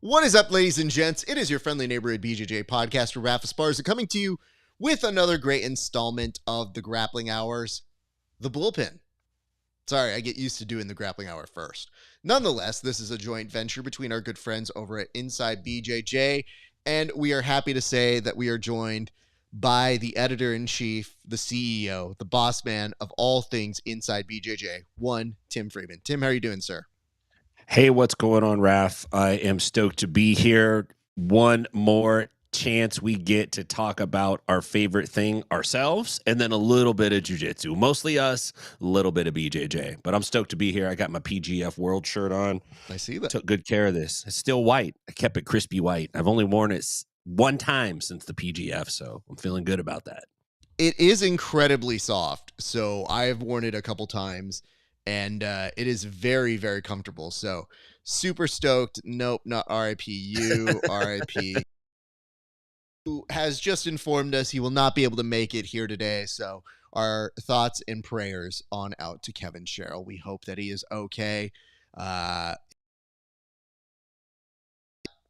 What is up, ladies and gents? It is your friendly neighborhood BJJ podcaster, RAF ESPARZA, coming to you with another great installment of the Grappling Hours, the Bullpen. Sorry, I get used to doing the Grappling Hour first. Nonetheless, this is a joint venture between our good friends over at Inside BJJ, and we are happy to say that we are joined by the editor-in-chief, the CEO, the boss man of all things Inside BJJ, one Tim Freeman. Tim, how are you doing, sir? Hey, what's going on, Raf? I am stoked to be here. One more chance we get to talk about our favorite thing ourselves, and then a little bit of jiu-jitsu. Mostly us, a little bit of BJJ. But I'm stoked to be here. I got my PGF World shirt on. I see that. Took good care of this. It's still white. I kept it crispy white. I've only worn it one time since the PGF, so I'm feeling good about that. It is incredibly soft, so I have worn it a couple times. And it is very, very comfortable. So super stoked. Nope, not RIPU. RIP. Who has just informed us he will not be able to make it here today. So our thoughts and prayers on out to KEVIN SHERRILL. We hope that he is okay.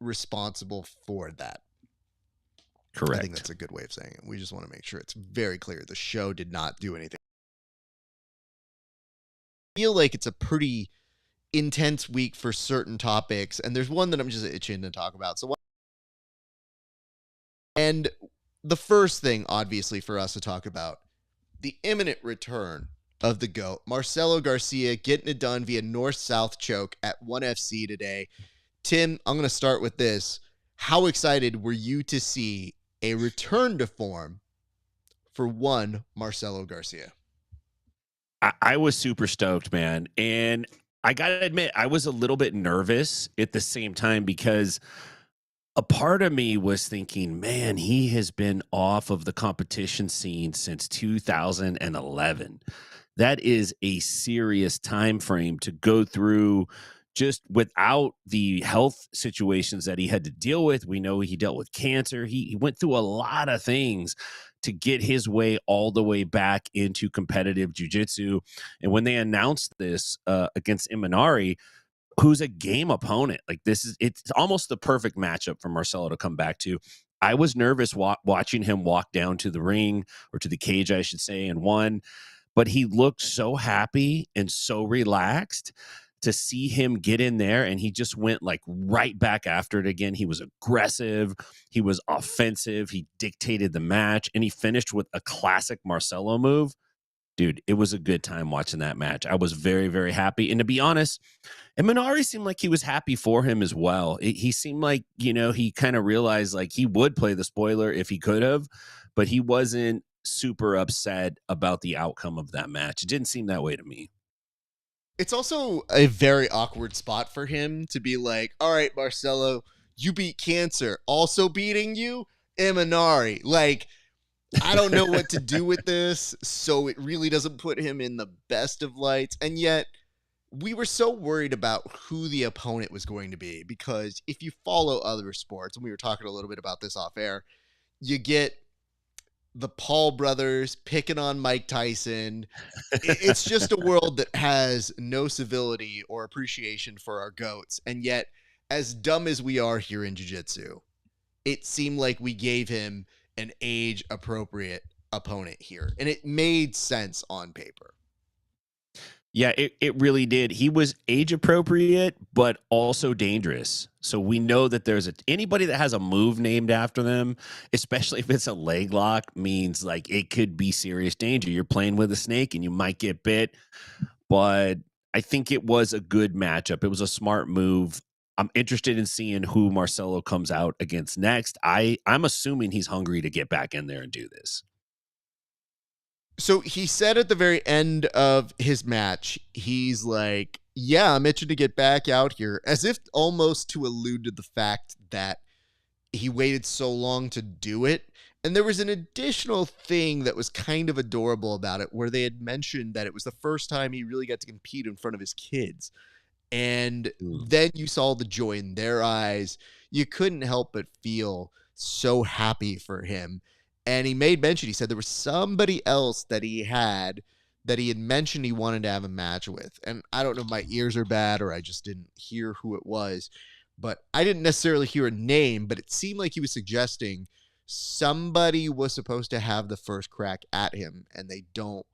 Responsible for that. Correct. I think that's a good way of saying it. We just want to make sure it's very clear. The show did not do anything. Feel like it's a pretty intense week for certain topics, and there's one that I'm just itching to talk about. And the first thing, obviously, for us to talk about, the imminent return of the GOAT, Marcelo Garcia, getting it done via north-south choke at 1FC today. Tim, I'm going to start with this. How excited were you to see a return to form for one Marcelo Garcia? I was super stoked, man. And I got to admit, I was a little bit nervous at the same time because a part of me was thinking, man, he has been off of the competition scene since 2011. That is a serious time frame to go through just without the health situations that he had to deal with. We know he dealt with cancer. He went through a lot of things to get his way all the way back into competitive jiu-jitsu. And when they announced this against Imanari, who's a game opponent, like it's almost the perfect matchup for Marcelo to come back to. I was nervous watching him walk down to the ring, or to the cage, I should say, and won. But he looked so happy and so relaxed to see him get in there, and he just went like right back after it again. He was aggressive. He was offensive. He dictated the match, and he finished with a classic Marcelo move. Dude, it was a good time watching that match. I was very, very happy. And to be honest, Imanari seemed like he was happy for him as well. He seemed like, he kind of realized like he would play the spoiler if he could have, but he wasn't super upset about the outcome of that match. It didn't seem that way to me. It's also a very awkward spot for him to be like, all right, Marcelo, you beat cancer. Also beating you, Imanari. Like, I don't know what to do with this, so it really doesn't put him in the best of lights. And yet, we were so worried about who the opponent was going to be, because if you follow other sports, and we were talking a little bit about this off air, you get the Paul brothers picking on Mike Tyson. It's just a world that has no civility or appreciation for our GOATs. And yet, as dumb as we are here in jiu-jitsu, it seemed like we gave him an age-appropriate opponent here. And it made sense on paper. Yeah, it really did. He was age-appropriate, but also dangerous. So we know that there's anybody that has a move named after them, especially if it's a leg lock, means like it could be serious danger. You're playing with a snake and you might get bit. But I think it was a good matchup. It was a smart move. I'm interested in seeing who Marcelo comes out against next. I'm assuming he's hungry to get back in there and do this. So he said at the very end of his match, he's like, yeah, I'm itching to get back out here, as if almost to allude to the fact that he waited so long to do it. And there was an additional thing that was kind of adorable about it, where they had mentioned that it was the first time he really got to compete in front of his kids. And then you saw the joy in their eyes. You couldn't help but feel so happy for him. And he made mention, he said there was somebody else that he had mentioned he wanted to have a match with. And I don't know if my ears are bad or I just didn't hear who it was. but I didn't necessarily hear a name, but it seemed like he was suggesting somebody was supposed to have the first crack at him, and they don't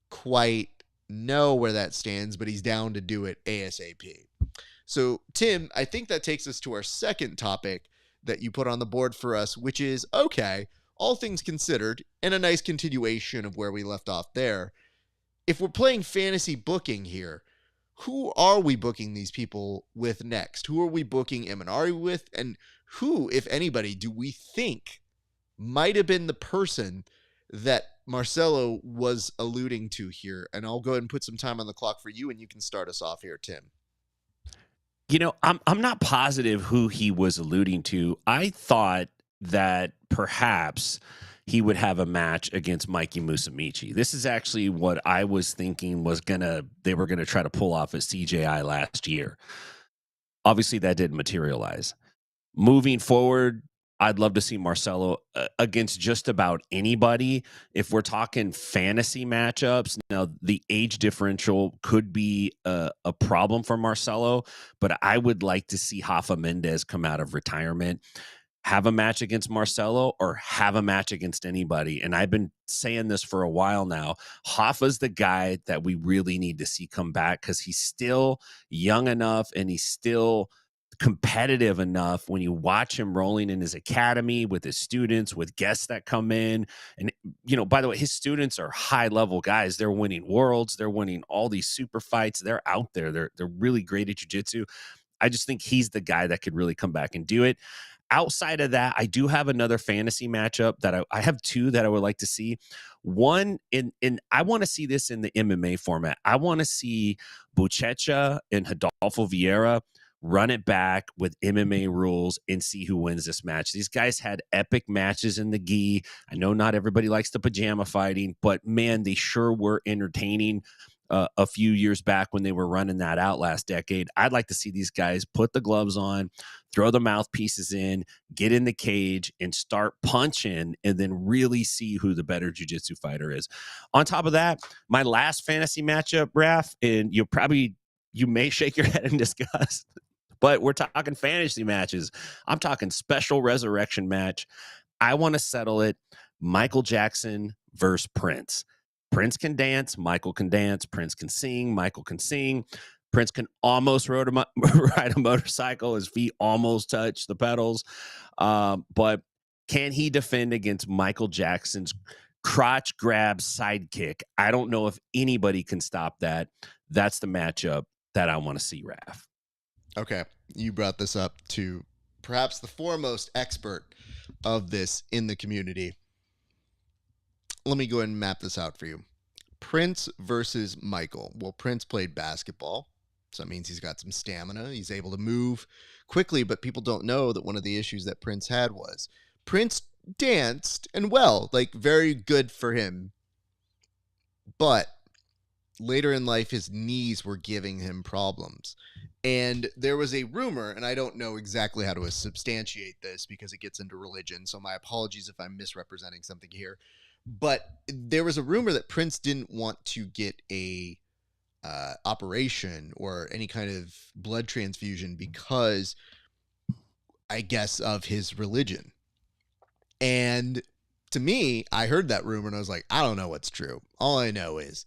quite know where that stands, but he's down to do it ASAP. So, Tim, I think that takes us to our second topic that you put on the board for us, which is, okay, all things considered, and a nice continuation of where we left off there. If we're playing fantasy booking here, who are we booking these people with next? Who are we booking Eminari with? And who, if anybody, do we think might have been the person that Marcelo was alluding to here? And I'll go ahead and put some time on the clock for you, and you can start us off here, Tim. You know, I'm not positive who he was alluding to. I thought that perhaps he would have a match against Mikey Musumeci. This is actually what I was thinking they were gonna try to pull off at CJI last year. Obviously, that didn't materialize. Moving forward, I'd love to see Marcelo against just about anybody. If we're talking fantasy matchups, now the age differential could be a problem for Marcelo, but I would like to see Rafa Mendez come out of retirement, have a match against Marcelo, or have a match against anybody. And I've been saying this for a while now. Rafa's the guy that we really need to see come back because he's still young enough and he's still competitive enough when you watch him rolling in his academy with his students, with guests that come in. And, you know, by the way, his students are high level guys. They're winning worlds. They're winning all these super fights. They're out there. They're really great at jiu-jitsu. I just think he's the guy that could really come back and do it. Outside of that, I do have another fantasy matchup that I have two that I would like to see. One, I want to see this in the MMA format. I want to see Buchecha and Rodolfo Vieira run it back with MMA rules and see who wins this match. These guys had epic matches in the gi. I know not everybody likes the pajama fighting, but man, they sure were entertaining a few years back when they were running that out last decade. I'd like to see these guys put the gloves on, throw the mouthpieces in, get in the cage, and start punching, and then really see who the better jiu-jitsu fighter is. On top of that, my last fantasy matchup, Raf, and you may shake your head in disgust, but we're talking fantasy matches. I'm talking special resurrection match. I want to settle it. Michael Jackson versus Prince. Prince can dance. Michael can dance. Prince can sing. Michael can sing. Prince can almost ride a motorcycle. His feet almost touch the pedals. But can he defend against Michael Jackson's crotch grab sidekick? I don't know if anybody can stop that. That's the matchup that I want to see, Raf. Okay, you brought this up to perhaps the foremost expert of this in the community. Let me go ahead and map this out for you. Prince versus Michael. Well, Prince played basketball, so that means he's got some stamina. He's able to move quickly, but people don't know that one of the issues that Prince had was Prince danced, and well, like, very good for him. But later in life, his knees were giving him problems. And there was a rumor, and I don't know exactly how to substantiate this because it gets into religion, so my apologies if I'm misrepresenting something here. But there was a rumor that Prince didn't want to get a operation or any kind of blood transfusion because, I guess, of his religion. And to me, I heard that rumor and I was like, I don't know what's true. All I know is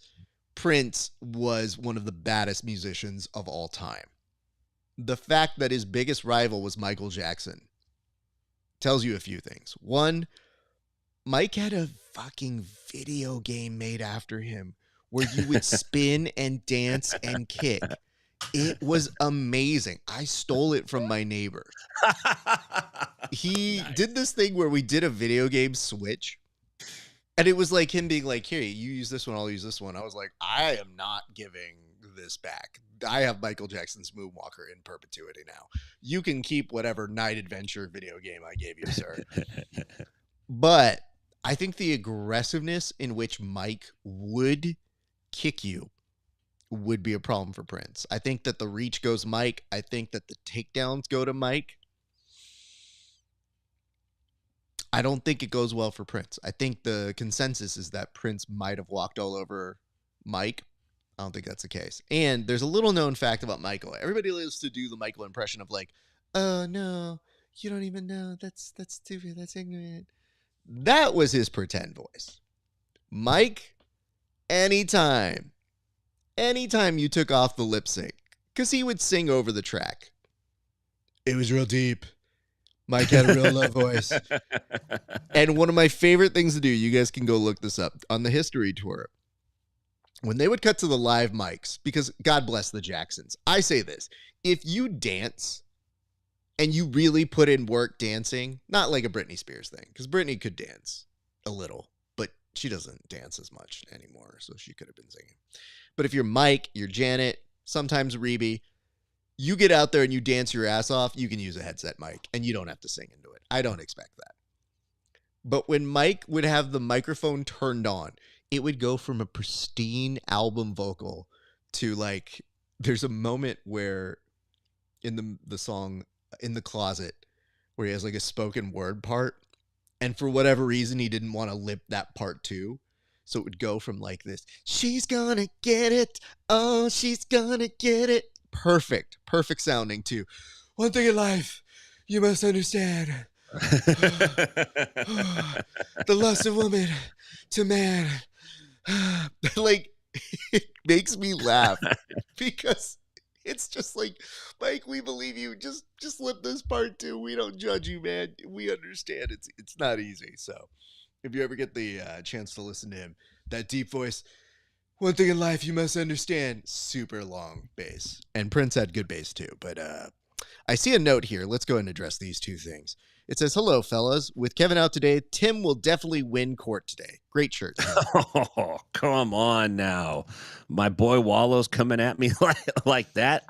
Prince was one of the baddest musicians of all time. The fact that his biggest rival was Michael Jackson tells you a few things. One, Mike had a fucking video game made after him where you would spin and dance and kick. It was amazing. I stole it from my neighbor. He did this thing where we did a video game switch. And it was like him being like, here, you use this one, I'll use this one. I was like, I am not giving this back. I have Michael Jackson's Moonwalker in perpetuity now. You can keep whatever Night Adventure video game I gave you, sir. But I think the aggressiveness in which Mike would kick you would be a problem for Prince. I think that the reach goes Mike. I think that the takedowns go to Mike. I don't think it goes well for Prince. I think the consensus is that Prince might have walked all over Mike. I don't think that's the case. And there's a little known fact about Michael. Everybody loves to do the Michael impression of like, Oh no, you don't even know. That's stupid. That's ignorant. That was his pretend voice. Mike, anytime, anytime you took off the lip sync, because he would sing over the track. It was real deep. Mike had a real low voice. And one of my favorite things to do, you guys can go look this up, on the history tour, when they would cut to the live mics, because God bless the Jacksons, I say this, if you dance and you really put in work dancing, not like a Britney Spears thing, because Britney could dance a little, but she doesn't dance as much anymore, so she could have been singing. But if you're Mike, you're Janet, sometimes Reby, you get out there and you dance your ass off, you can use a headset mic, and you don't have to sing into it. I don't expect that. But when Mike would have the microphone turned on, it would go from a pristine album vocal to like, there's a moment where in the song In the Closet, where he has like a spoken word part, and for whatever reason he didn't want to lip that part too, so it would go from like this, she's gonna get it, oh she's gonna get it, perfect sounding, to one thing in life you must understand, the lust of woman to man. Like, it makes me laugh because it's just like, Mike, we believe you. Just lip this part too. We don't judge you, man. We understand it's not easy. So if you ever get the chance to listen to him, that deep voice, one thing in life you must understand, super long bass. And Prince had good bass too. But I see a note here. Let's go ahead and address these two things. It says, hello, fellas. With Kevin out today, Tim will definitely win court today. Great shirt. Oh, come on now. My boy Wallow's coming at me like that.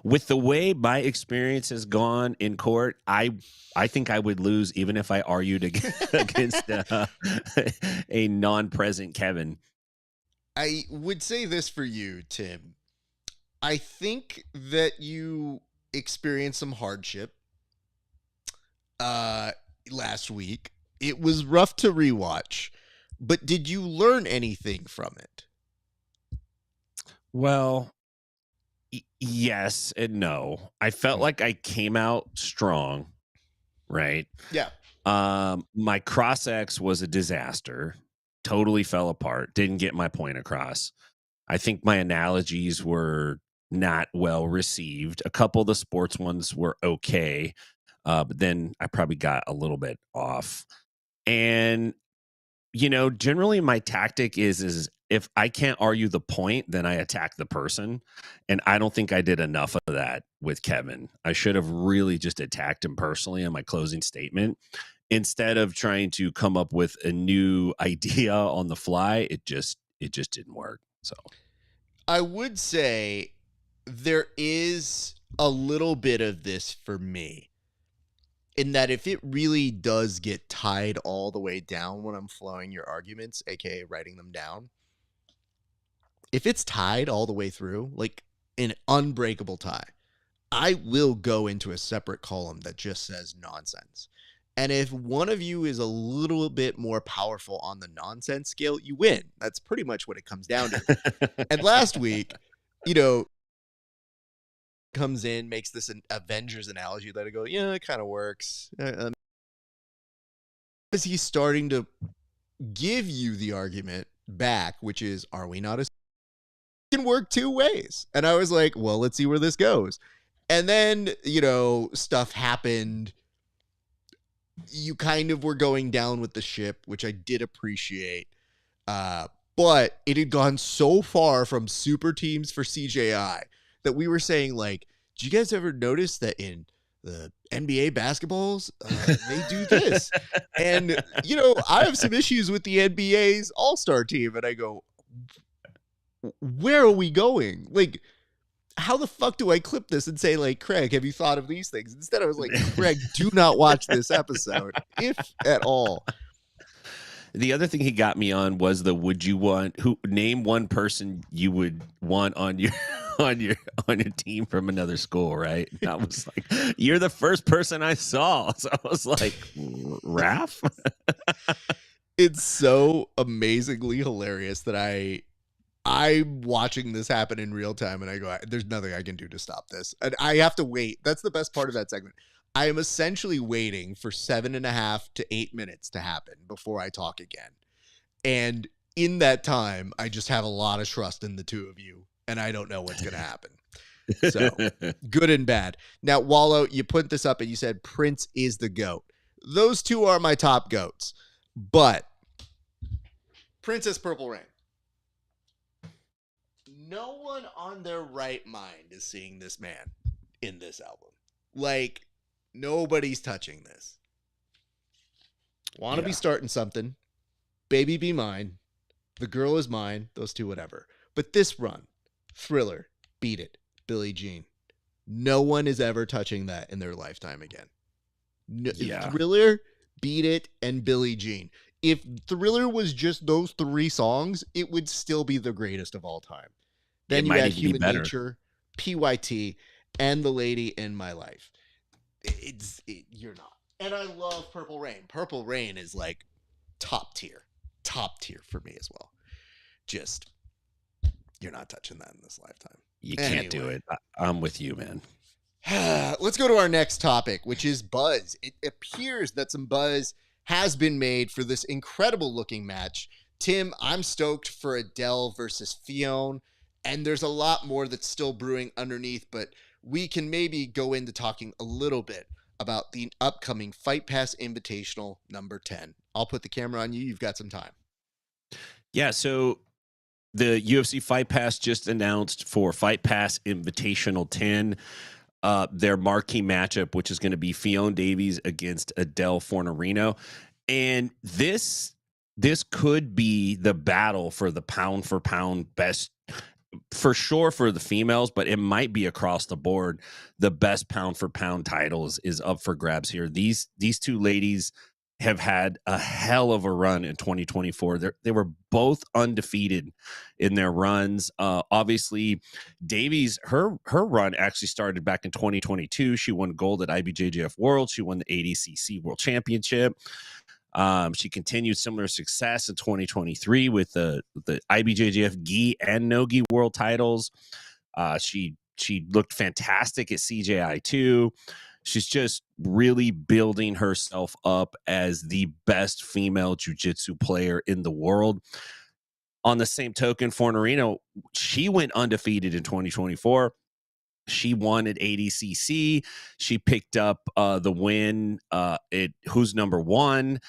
With the way my experience has gone in court, I think I would lose even if I argued against a non-present Kevin. I would say this for you, Tim. I think that you experienced some hardship last week. It was rough to rewatch, but did you learn anything from it? Well, yes and no. I felt like I came out strong, right? Yeah. My cross-ex was a disaster. Totally fell apart. Didn't get my point across. I think my analogies were not well received. A couple of the sports ones were okay. But then I probably got a little bit off. And, generally my tactic is if I can't argue the point, then I attack the person. And I don't think I did enough of that with Kevin. I should have really just attacked him personally on my closing statement instead of trying to come up with a new idea on the fly. It just didn't work. So I would say there is a little bit of this for me, in that if it really does get tied all the way down when I'm flowing your arguments, aka writing them down, if it's tied all the way through, like an unbreakable tie, I will go into a separate column that just says nonsense. And if one of you is a little bit more powerful on the nonsense scale, you win. That's pretty much what it comes down to. And last week, comes in, makes this an Avengers analogy that I go, yeah, it kind of works. Is he starting to give you the argument back, which is, are we not a can work two ways? And I was like, well, let's see where this goes. And then, stuff happened. You kind of were going down with the ship, which I did appreciate. But it had gone so far from super teams for CJI that we were saying, like, do you guys ever notice that in the NBA basketballs, they do this? And, I have some issues with the NBA's all-star team. And I go, where are we going? Like, how the fuck do I clip this and say, like, Craig, have you thought of these things? Instead, I was like, Craig, do not watch this episode, if at all. The other thing he got me on was name one person you would want on your on your team from another school, right? And I was like, you're the first person I saw. So I was like, RAF? It's so amazingly hilarious that I I'm watching this happen in real time, and I go, there's nothing I can do to stop this. And I have to wait. That's the best part of that segment. I am essentially waiting for 7.5 to 8 minutes to happen before I talk again. And in that time, I just have a lot of trust in the two of you, and I don't know what's going to happen. So, good and bad. Now, Wallow, you put this up and you said Prince is the GOAT. Those two are my top GOATs. But Princess Purple Rain. No one on their right mind is seeing this man in this album. Like, nobody's touching this. Wanna be starting something. Baby Be Mine. The Girl Is Mine. Those two, whatever. But this run, Thriller, Beat It, Billie Jean. No one is ever touching that in their lifetime again. Thriller, Beat It, and Billie Jean. If Thriller was just those three songs, it would still be the greatest of all time. Then you had Human Nature, PYT, and The Lady in My Life. You're not. And I love Purple Rain. Purple Rain is like top tier for me as well. Just, you're not touching that in this lifetime. You can't do it. I'm with you, man. Let's go to our next topic, which is buzz. It appears that some buzz has been made for this incredible looking match. Tim, I'm stoked for Adele versus Fionn, and there's a lot more that's still brewing underneath, but we can maybe go into talking a little bit about the upcoming Fight Pass Invitational number 10. I'll put the camera on you. You've got some time. Yeah, so the UFC Fight Pass just announced for Fight Pass Invitational 10, their marquee matchup, which is going to be Fionn Davies against Adele Fornarino. And this could be the battle for the pound for pound best, for sure, for the females, but it might be across the board. The best pound for pound titles is up for grabs here. These two ladies have had a hell of a run in 2024. They were both undefeated in their runs. Obviously, Davies, her run actually started back in 2022. She won gold at IBJJF World. She won the ADCC World Championship. She continued similar success in 2023 with the IBJJF gi and no gi world titles. She looked fantastic at CJI too. She's just really building herself up as the best female jiu-jitsu player in the world. On the same token, Fornarino, she went undefeated in 2024. She won at ADCC. She picked up the win at Who's Number One.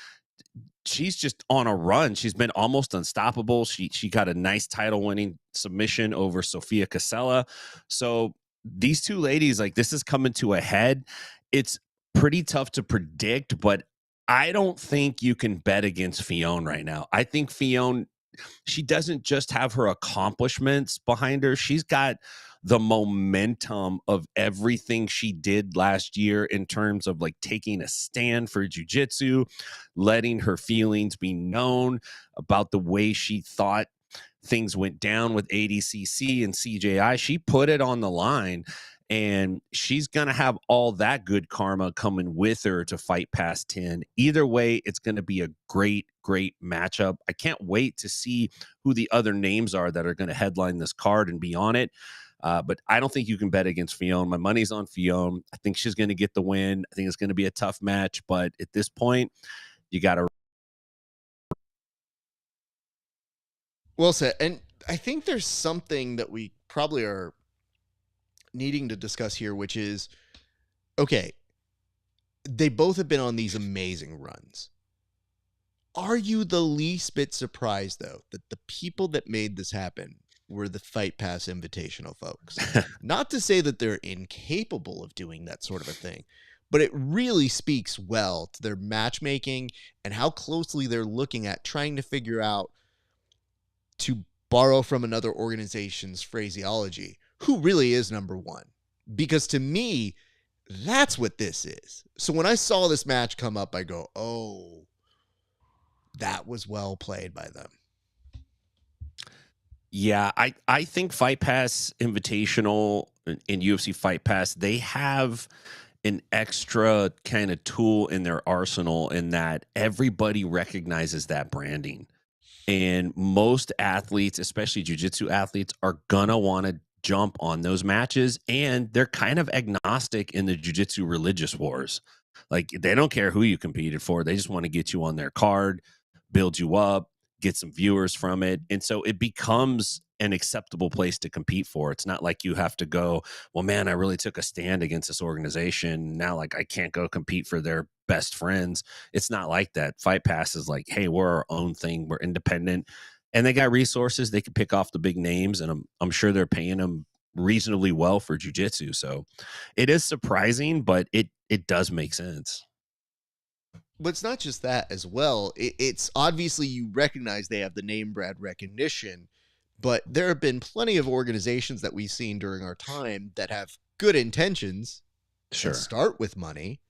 She's just on a run. She's been almost unstoppable. She got a nice title-winning submission over Sofia Casella. So these two ladies, like, this is coming to a head. It's pretty tough to predict, but I don't think you can bet against Fionn right now. I think Fionn, she doesn't just have her accomplishments behind her. She's got the momentum of everything she did last year in terms of like taking a stand for jiu-jitsu, letting her feelings be known about the way she thought things went down with ADCC and CJI. She put it on the line, and she's going to have all that good karma coming with her to Fight Pass 10. Either way, it's going to be a great, great matchup. I can't wait to see who the other names are that are going to headline this card and be on it. But I don't think you can bet against Fionn. My money's on Fionn. I think she's going to get the win. I think it's going to be a tough match, but at this point, you got to. Well said. And I think there's something that we probably are needing to discuss here, which is, okay, they both have been on these amazing runs. Are you the least bit surprised, though, that the people that made this happen were the Fight Pass Invitational folks? Not to say that they're incapable of doing that sort of a thing, but it really speaks well to their matchmaking and how closely they're looking at trying to figure out, to borrow from another organization's phraseology, who really is number one. Because to me, that's what this is. So when I saw this match come up, I go, oh, that was well played by them. Yeah, I think Fight Pass Invitational and UFC Fight Pass, they have an extra kind of tool in their arsenal in that everybody recognizes that branding. And most athletes, especially jiu-jitsu athletes, are gonna want to jump on those matches, and they're kind of agnostic in the jiu-jitsu religious wars. Like, they don't care who you competed for. They just want to get you on their card, build you up, get some viewers from it. And so it becomes an acceptable place to compete for. It's not like you have to go, well, man, I really took a stand against this organization. Now, like, I can't go compete for their best friends. It's not like that. Fight Pass is like, hey, we're our own thing. We're independent. And they got resources. They can pick off the big names. And I'm sure they're paying them reasonably well for jiu-jitsu. So it is surprising, but it does make sense. But it's not just that as well. It's obviously you recognize they have the name brand recognition, but there have been plenty of organizations that we've seen during our time that have good intentions Sure. and start with money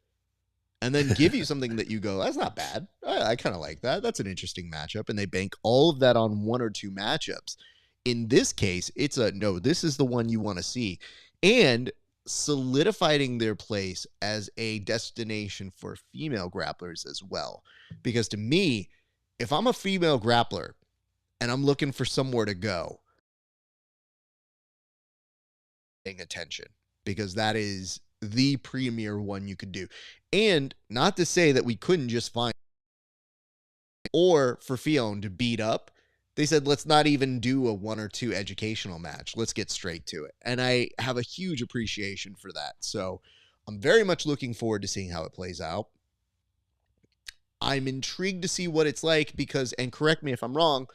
and then give you something that you go, that's not bad. I kind of like that. That's an interesting matchup. And they bank all of that on one or two matchups. In this case, it's a no, this is the one you want to see. And solidifying their place as a destination for female grapplers as well. Because to me, if I'm a female grappler and I'm looking for somewhere to go, paying attention, because that is the premier one you could do. And not to say that we couldn't just find or for Fionn to beat up. They said, let's not even do a 1 or 2 educational match. Let's get straight to it. And I have a huge appreciation for that. So I'm very much looking forward to seeing how it plays out. I'm intrigued to see what it's like because, and correct me if I'm wrong,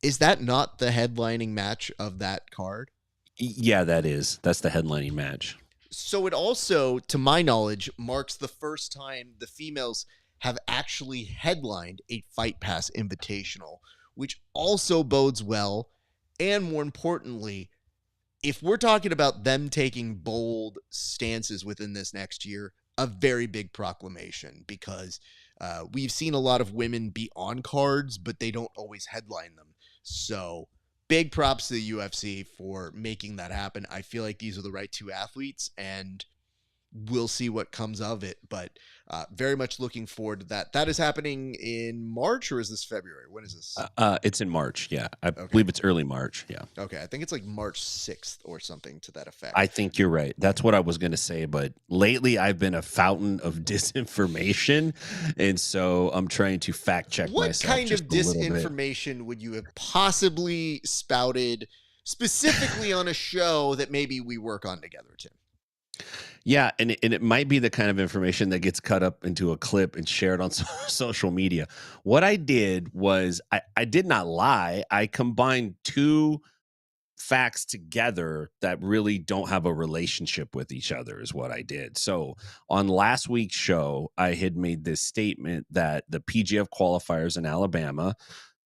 is that not the headlining match of that card? Yeah, that is. That's the headlining match. So it also, to my knowledge, marks the first time the females have actually headlined a Fight Pass Invitational, which also bodes well. And more importantly, if we're talking about them taking bold stances within this next year, a very big proclamation, because we've seen a lot of women be on cards, but they don't always headline them. So big props to the UFC for making that happen. I feel like these are the right two athletes, and we'll see what comes of it, but very much looking forward to that. That is happening in March, or is this February? When is this? It's in March. Yeah. I believe it's early March. Yeah. Okay. I think it's like March 6th or something to that effect. I think you're right. That's what I was going to say. But lately I've been a fountain of disinformation. And so I'm trying to fact check myself. What kind of disinformation would you have possibly spouted specifically on a show that maybe we work on together, Tim? Yeah, and it might be the kind of information that gets cut up into a clip and shared on social media. What I did was I did not lie. I combined two facts together that really don't have a relationship with each other is what I did. So on last week's show, I had made this statement that the PGF qualifiers in Alabama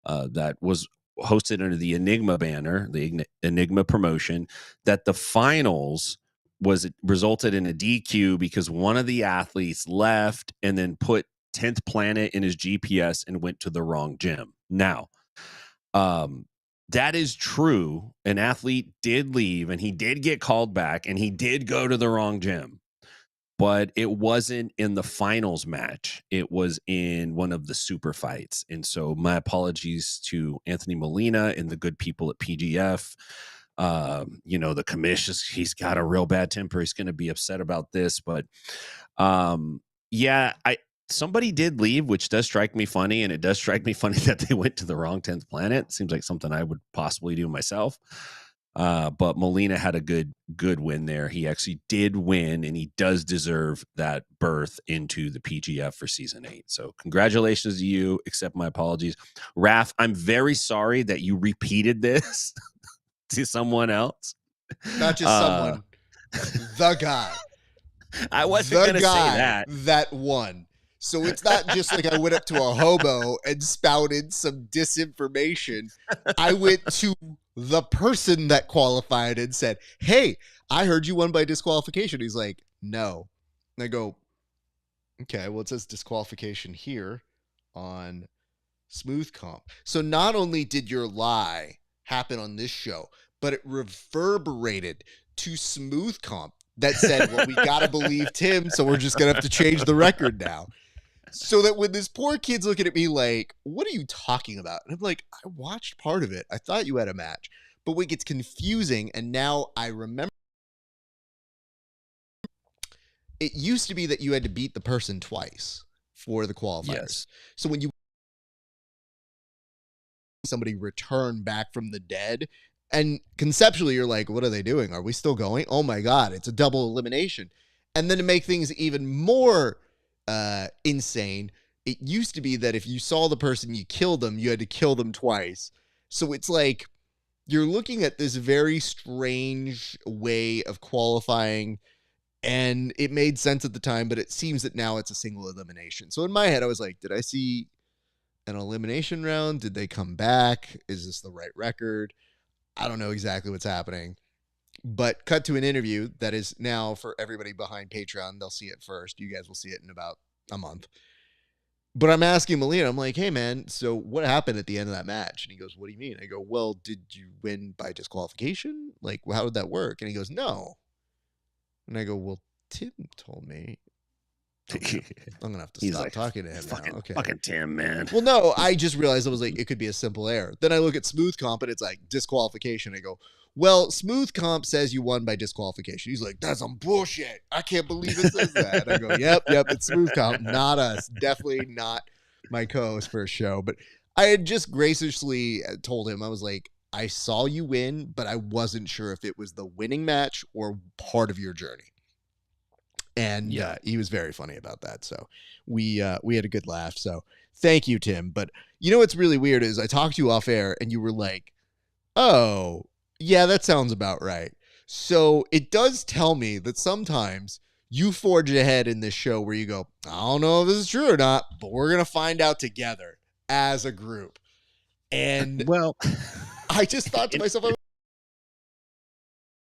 that was hosted under the Enigma banner, the Enigma promotion, that the finals resulted in a DQ because one of the athletes left and then put 10th Planet in his GPS and went to the wrong gym. Now, that is true. An athlete did leave and he did get called back and he did go to the wrong gym, but it wasn't in the finals match. It was in one of the super fights. And so my apologies to Anthony Molina and the good people at PGF. The commission, he's got a real bad temper. He's going to be upset about this, but somebody did leave, which does strike me funny. And it does strike me funny that they went to the wrong 10th Planet. Seems like something I would possibly do myself. But Molina had a good win there. He actually did win, and he does deserve that berth into the PGF for season 8. So congratulations to you. Accept my apologies. Raf, I'm very sorry that you repeated this to someone else. Not just someone, the guy. I wasn't going to say that. That won. So it's not just like I went up to a hobo and spouted some disinformation. I went to the person that qualified and said, hey, I heard you won by disqualification. He's like, no. And I go, okay, well, it says disqualification here on Smooth Comp. So not only did your lie happen on this show, but it reverberated to Smooth Comp that said, well, we got to believe Tim, so we're just going to have to change the record now. So that when this poor kid's looking at me like, what are you talking about? And I'm like, I watched part of it. I thought you had a match. But what gets confusing, and now I remember, it used to be that you had to beat the person twice for the qualifiers. Yes. So when you somebody return back from the dead, and conceptually you're like, what are they doing? Are we still going? Oh my God, it's a double elimination. And then to make things even more insane, it used to be that if you saw the person, you killed them, you had to kill them twice. So it's like you're looking at this very strange way of qualifying, and it made sense at the time, but it seems that now it's a single elimination. So in my head, I was like, did I see an elimination round? Did they come back? Is this the right record? I don't know exactly what's happening. But cut to an interview that is now for everybody behind Patreon. They'll see it first. You guys will see it in about a month. But I'm asking Molina, I'm like, hey, man, so what happened at the end of that match? And he goes, what do you mean? I go, well, did you win by disqualification? Like, how did that work? And he goes, no. And I go, well, Tim told me. I'm going to have to stop talking to him now. Okay. Fucking Tim, man. Well, no, I just realized I was like, it could be a simple error. Then I look at Smooth Comp and it's like disqualification. I go, well, Smooth Comp says you won by disqualification. He's like, that's some bullshit. I can't believe it says that. I go, yep, it's Smooth Comp, not us. Definitely not my co-host for a show. But I had just graciously told him, I was like, I saw you win, but I wasn't sure if it was the winning match or part of your journey. And he was very funny about that. So we had a good laugh. So thank you, Tim. But you know what's really weird is I talked to you off air and you were like, oh, yeah, that sounds about right. So it does tell me that sometimes you forge ahead in this show where you go, I don't know if this is true or not, but we're going to find out together as a group. And well, I just thought to myself,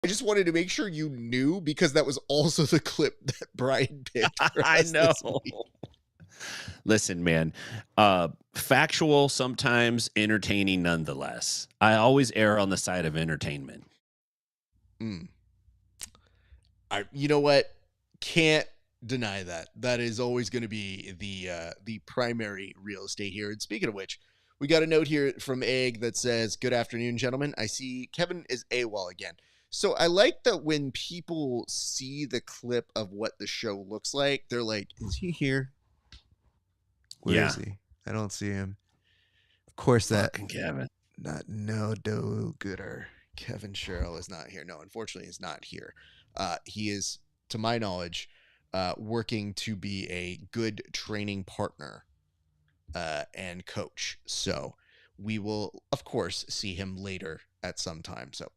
I just wanted to make sure you knew, because that was also the clip that Brian picked for I us know. this week. Listen, man, factual, sometimes entertaining nonetheless. I always err on the side of entertainment. You know what? Can't deny that. That is always going to be the primary real estate here. And speaking of which, we got a note here from Egg that says, good afternoon, gentlemen. I see Kevin is AWOL again. So I like that when people see the clip of what the show looks like, they're like, is he here? Where is he? I don't see him. Of course, that Kevin. No do-gooder. Kevin Sherrill is not here. No, unfortunately, he's not here. He is, to my knowledge, working to be a good training partner and coach. So we will, of course, see him later at some time. So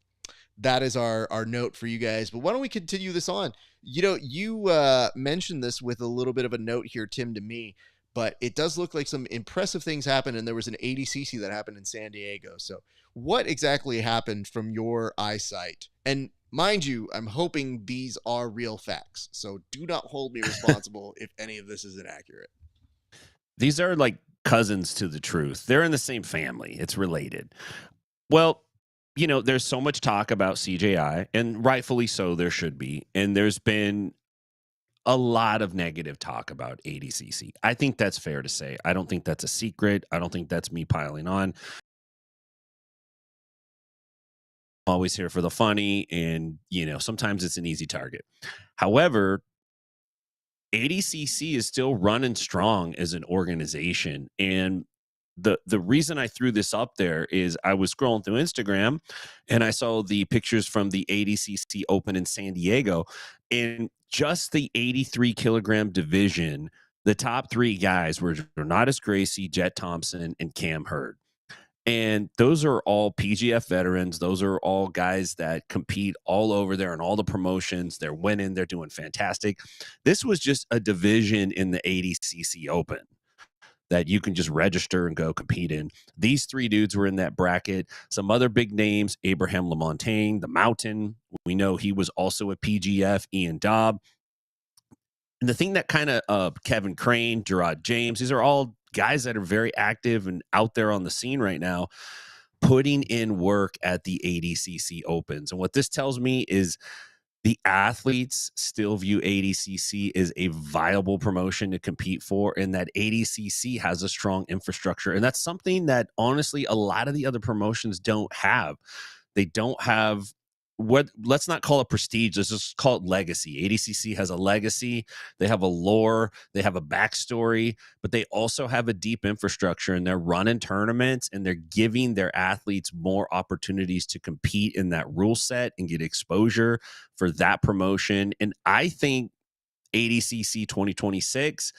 that is our note for you guys. But why don't we continue this on? You know, you mentioned this with a little bit of a note here, Tim, to me, but it does look like some impressive things happened, and there was an ADCC that happened in San Diego. So what exactly happened from your eyesight? And mind you, I'm hoping these are real facts, so do not hold me responsible if any of this is inaccurate. These are like cousins to the truth. They're in the same family. It's related. Well, you know, there's so much talk about CJI, and rightfully so, there should be. And there's been a lot of negative talk about ADCC. I think that's fair to say. I don't think that's a secret. I don't think that's me piling on. I'm always here for the funny, and, you know, sometimes it's an easy target. However, ADCC is still running strong as an organization. And the reason I threw this up there is I was scrolling through Instagram and I saw the pictures from the ADCC Open in San Diego, and just the 83 kilogram division, the top three guys were Donatus Gracie, Jet Thompson, and Cam Hurd. And those are all PGF veterans. Those are all guys that compete all over there in all the promotions. They're winning. They're doing fantastic. This was just a division in the ADCC Open that you can just register and go compete in. These three dudes were in that bracket. Some other big names, Abraham LaMontagne, the Mountain. We know he was also a PGF, Ian Dobb. And the thing that kind of Kevin Crane, Gerard James, these are all guys that are very active and out there on the scene right now, putting in work at the ADCC Opens. And what this tells me is The athletes still view ADCC as a viable promotion to compete for, and that ADCC has a strong infrastructure. And that's something that honestly a lot of the other promotions don't have. They don't have what, let's not call it prestige, let's just call it legacy. ADCC has a legacy, they have a lore, they have a backstory, but they also have a deep infrastructure, and they're running tournaments and they're giving their athletes more opportunities to compete in that rule set and get exposure for that promotion. And I think ADCC 2026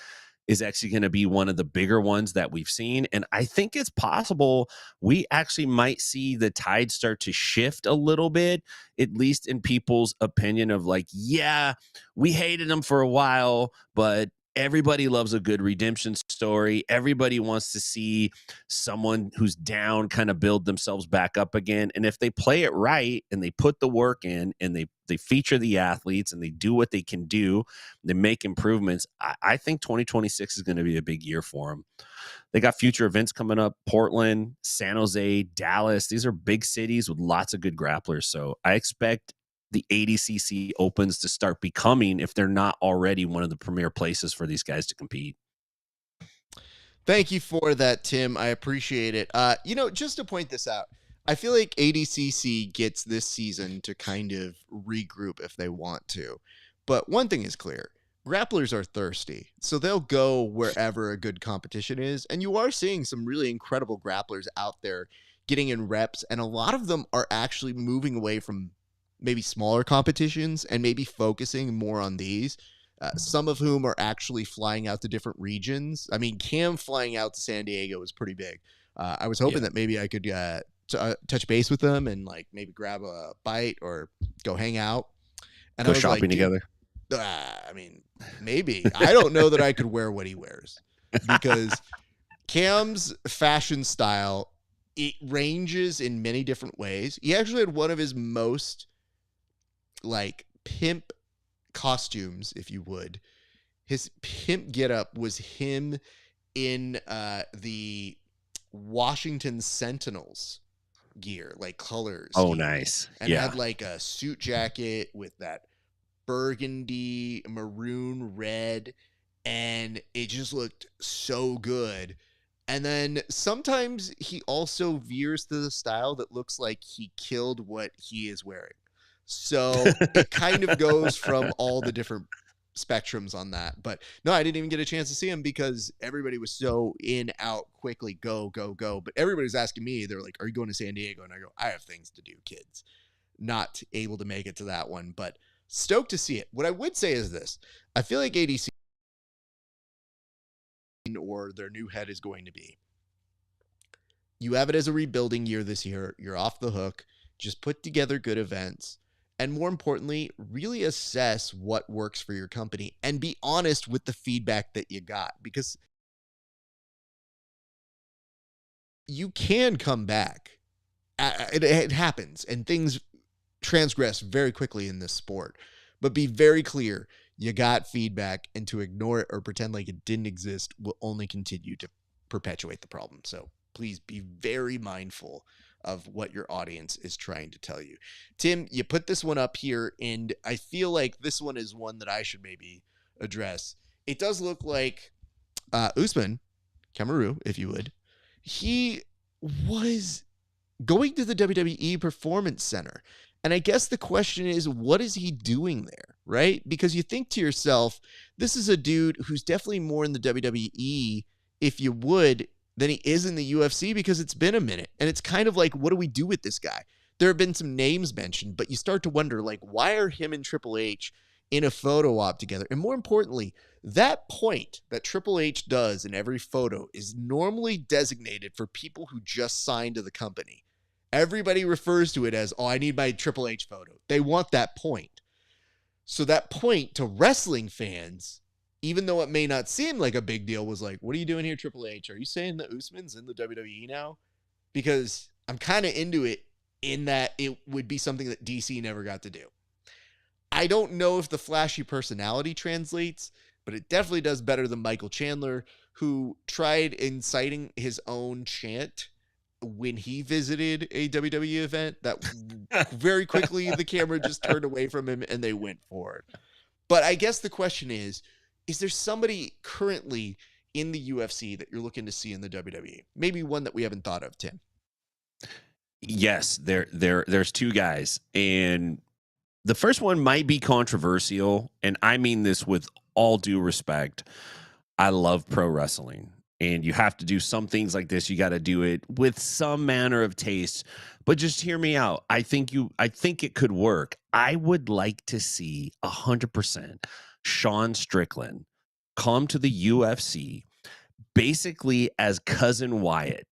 is actually going to be one of the bigger ones that we've seen. And I think it's possible we actually might see the tide start to shift a little bit, at least in people's opinion of like, yeah, we hated them for a while, but everybody loves a good redemption story. Everybody wants to see someone who's down kind of build themselves back up again. And if they play it right and they put the work in and they feature the athletes and they do what they can do, they make improvements, I think 2026 is going to be a big year for them. They got future events coming up: Portland, San Jose, Dallas. These are big cities with lots of good grapplers. So I expect the ADCC Opens to start becoming, if they're not already, one of the premier places for these guys to compete. Thank you for that, Tim. I appreciate it. Just to point this out, I feel like ADCC gets this season to kind of regroup if they want to. But one thing is clear. Grapplers are thirsty, so they'll go wherever a good competition is. And you are seeing some really incredible grapplers out there getting in reps, and a lot of them are actually moving away from maybe smaller competitions and maybe focusing more on these. Some of whom are actually flying out to different regions. I mean, Cam flying out to San Diego was pretty big. I was hoping that maybe I could touch base with them and like maybe grab a bite or go hang out. And go shopping together. I mean, maybe. I don't know that I could wear what he wears, because Cam's fashion style, it ranges in many different ways. He actually had one of his most like pimp costumes, if you would. His pimp getup was him in the Washington Sentinels gear, like colors. Oh, nice. And had like a suit jacket with that burgundy, maroon, red, and it just looked so good. And then sometimes he also veers to the style that looks like he killed what he is wearing. So it kind of goes from all the different spectrums on that. But no, I didn't even get a chance to see him because everybody was so in, out, quickly, go, go, go. But everybody's asking me, they're like, are you going to San Diego? And I go, I have things to do, kids. Not able to make it to that one, but stoked to see it. What I would say is this. I feel like ADC or their new head is going to be, you have it as a rebuilding year this year. You're off the hook. Just put together good events. And more importantly, really assess what works for your company and be honest with the feedback that you got, because you can come back. It happens and things transgress very quickly in this sport, but be very clear. You got feedback, and to ignore it or pretend like it didn't exist will only continue to perpetuate the problem. So please be very mindful of what your audience is trying to tell you. Tim, you put this one up here, and I feel like this one is one that I should maybe address. It does look like Usman Kamaru, if you would, he was going to the WWE Performance Center. And I guess the question is, what is he doing there, right? Because you think to yourself, this is a dude who's definitely more in the WWE, if you would, than he is in the UFC, because it's been a minute. And it's kind of like, what do we do with this guy? There have been some names mentioned, but you start to wonder, like, why are him and Triple H in a photo op together? And more importantly, that point that Triple H does in every photo is normally designated for people who just signed to the company. Everybody refers to it as, oh, I need my Triple H photo. They want that point. So that point to wrestling fans, even though it may not seem like a big deal, was like, what are you doing here, Triple H? Are you saying that Usman's in the WWE now? Because I'm kind of into it in that it would be something that DC never got to do. I don't know if the flashy personality translates, but it definitely does better than Michael Chandler, who tried inciting his own chant when he visited a WWE event that very quickly the camera just turned away from him and they went for it. But I guess the question is there somebody currently in the UFC that you're looking to see in the WWE? Maybe one that we haven't thought of, Tim. Yes, there's two guys, and the first one might be controversial, and I mean this with all due respect. I love pro wrestling, and you have to do some things like this. You got to do it with some manner of taste, but just hear me out. I think it could work. I would like to see 100% Sean Strickland come to the UFC basically as Cousin Wyatt.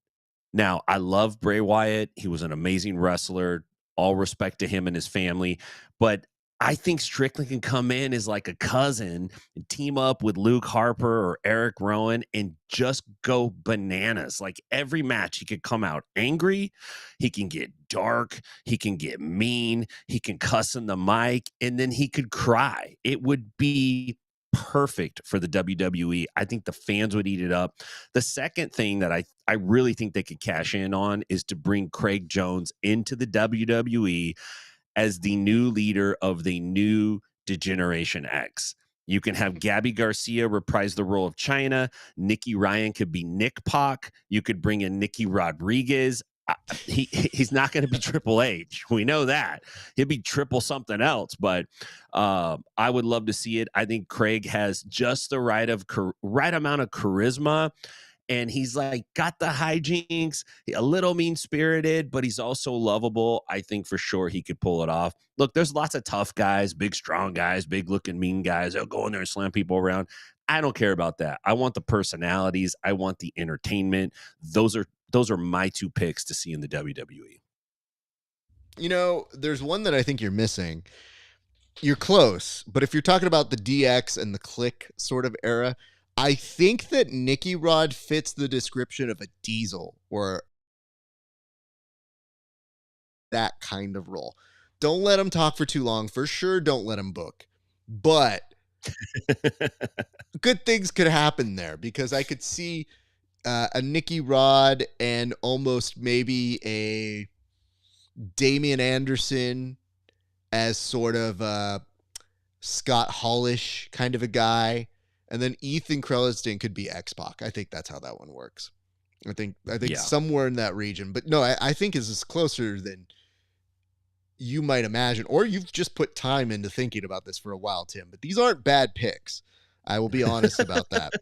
Now, I love Bray Wyatt. He was an amazing wrestler. All respect to him and his family. But I think Strickland can come in as like a cousin and team up with Luke Harper or Eric Rowan and just go bananas. Like every match, he could come out angry. He can get dark. He can get mean. He can cuss in the mic. And then he could cry. It would be perfect for the WWE. I think the fans would eat it up. The second thing that I really think they could cash in on is to bring Craig Jones into the WWE as the new leader of the new Degeneration X. You can have Gabby Garcia reprise the role of China. Nikki Ryan could be Nick Pac. You could bring in Nikki Rodriguez. He's not going to be Triple H. We know that. He'll be triple something else, but I would love to see it. I think Craig has just the right amount of charisma, and he's like got the hijinks, a little mean-spirited, but he's also lovable. I think for sure he could pull it off. Look, there's lots of tough guys, big, strong guys, big-looking, mean guys. They'll go in there and slam people around. I don't care about that. I want the personalities. I want the entertainment. Those are my two picks to see in the WWE. You know, there's one that I think you're missing. You're close, but if you're talking about the DX and the Click sort of era, I think that Nicky Rod fits the description of a Diesel or that kind of role. Don't let him talk for too long. For sure, don't let him book. But good things could happen there because I could see a Nicky Rod and almost maybe a Damian Anderson as sort of a Scott Hallish kind of a guy. And then Ethan Creliston could be X-Pac. I think that's how that one works. I think somewhere in that region. But no, I think is closer than you might imagine. Or you've just put time into thinking about this for a while, Tim. But these aren't bad picks. I will be honest about that.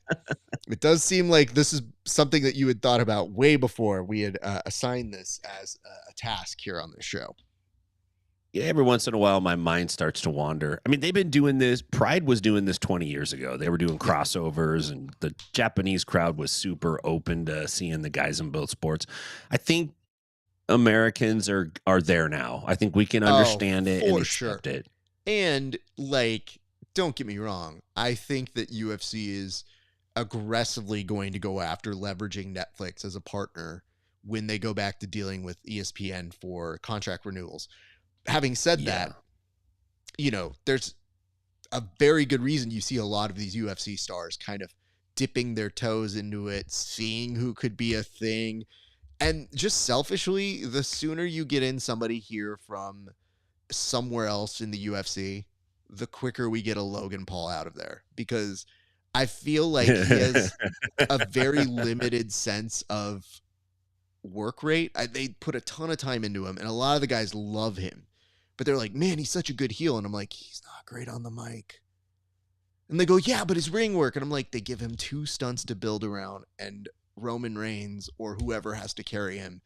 It does seem like this is something that you had thought about way before we had assigned this as a task here on this show. Yeah, every once in a while, my mind starts to wander. I mean, they've been doing this. Pride was doing this 20 years ago. They were doing crossovers, and the Japanese crowd was super open to seeing the guys in both sports. I think Americans are there now. I think we can understand it and accept it. And, like, don't get me wrong. I think that UFC is aggressively going to go after leveraging Netflix as a partner when they go back to dealing with ESPN for contract renewals. Having said that, you know, there's a very good reason you see a lot of these UFC stars kind of dipping their toes into it, seeing who could be a thing. And just selfishly, the sooner you get in somebody here from somewhere else in the UFC, the quicker we get a Logan Paul out of there. Because I feel like he has a very limited sense of work rate. They put a ton of time into him, and a lot of the guys love him. But they're like, man, he's such a good heel. And I'm like, he's not great on the mic. And they go, yeah, but his ring work. And I'm like, they give him 2 stunts to build around. And Roman Reigns or whoever has to carry him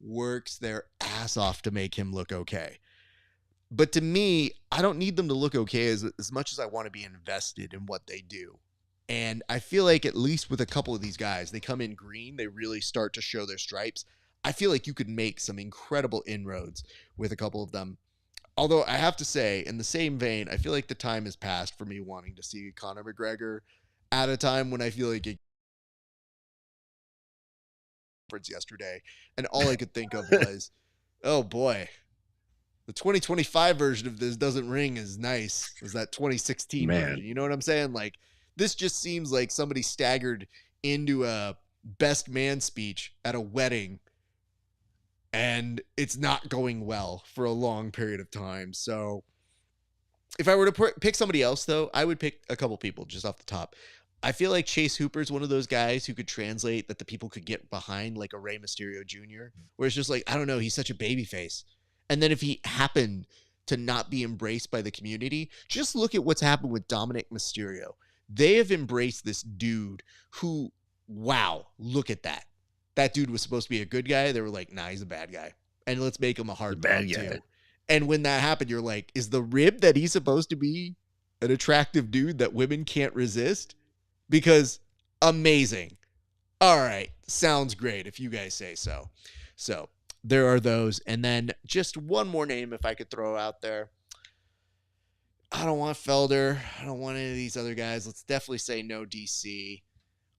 works their ass off to make him look okay. But to me, I don't need them to look okay as much as I want to be invested in what they do. And I feel like at least with a couple of these guys, they come in green. They really start to show their stripes. I feel like you could make some incredible inroads with a couple of them. Although I have to say, in the same vein, I feel like the time has passed for me wanting to see Conor McGregor at a time when I feel like it yesterday. And all I could think of was, oh boy, the 2025 version of this doesn't ring as nice as that 2016 version. You know what I'm saying? Like, this just seems like somebody staggered into a best man speech at a wedding and it's not going well for a long period of time. So if I were to pick somebody else, though, I would pick a couple people just off the top. I feel like Chase Hooper's one of those guys who could translate that the people could get behind, like a Rey Mysterio Jr., where it's just like, I don't know, he's such a baby face. And then if he happened to not be embraced by the community, just look at what's happened with Dominic Mysterio. They have embraced this dude who, wow, look at that. That dude was supposed to be a good guy. They were like, nah, he's a bad guy. And let's make him a hard bad dog, guy. too. And when that happened, you're like, is the rib that he's supposed to be an attractive dude that women can't resist? Because amazing. All right. Sounds great if you guys say so. So there are those. And then just one more name if I could throw out there. I don't want Felder. I don't want any of these other guys. Let's definitely say no DC.